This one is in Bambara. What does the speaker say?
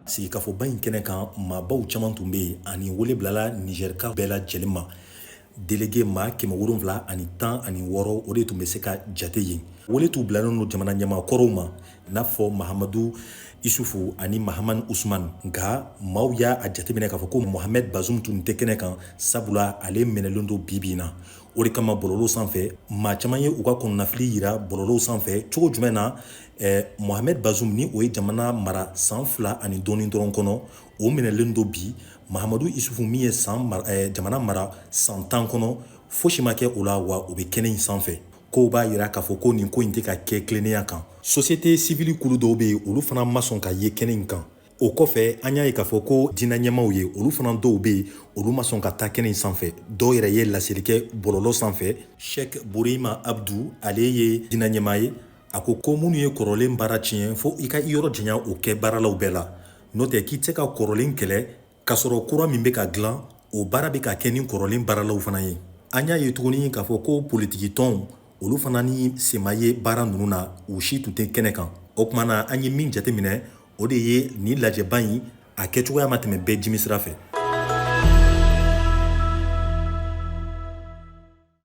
sigi k'a fɔ ba in kɛnɛ kan maabaw caman tun bɛ yen ani wele bilala nizɛrika bɛɛ lajɛlen ma délégué maa 716 o de tun bɛ se ka jate yen wele t'u bilalen don jamana ɲɛmaakɔrɔw ma i n'a fɔ mahamadu isufu ani mahamani usman nka maaw y'a jateminɛ k'a fɔ ko mohamed bazum tun tɛ kɛnɛ kan sabula ale minɛlen don bi na o de kama bɔlɔlɔ sanfɛ maa caman ye u ka kɔnɔnafili yira bɔlɔlɔw sanfɛ cogo jumɛn na mohamed bazum ni o ye jamana mara san 2 ani dɔɔni dɔrɔn kɔnɔ o minɛlen don bi mahamadu isufu min ye jamana mara san 10 kɔnɔ fosi ma kɛ o la wa o bɛ kɛnɛ in sanfɛ kow b'a yira k'a fɔ ko nin ko in tɛ ka kɛ tilennenya kan société civile kulu dɔw bɛ yen olu fana ma sɔn ka ye kɛnɛ in kan o kɔfɛ an y'a ye k'a fɔ ko diinɛ ɲɛmaaw ye olu fana dɔw bɛ yen olu ma sɔn ka taa kɛnɛ in sanfɛ dɔw yɛrɛ ye laseli kɛ bɔlɔlɔ sanfɛ sheikh burima abdu ale ye diinɛ ɲɛmaa ye a ko minnu ye kɔrɔlen baara tiɲɛ fo i ka i yɔrɔ janya o kɛ baaralaw bɛɛ la n'o tɛ k'i tɛ se ka kɔrɔlen kɛlɛ k'a sɔrɔ kura min bɛ ka dilan o baara bɛ ka kɛ ni kɔrɔlen baaralaw fana ye an y'a ye tuguni k'a fɔ ko politiki tɔnw olu fana ni sema ye baara ninnu na u si tun tɛ kɛnɛ kan o kumana an ye min jateminɛ o de ye nin lajɛba in a kɛcogoya ma tɛmɛ bɛɛ jimi sira fɛ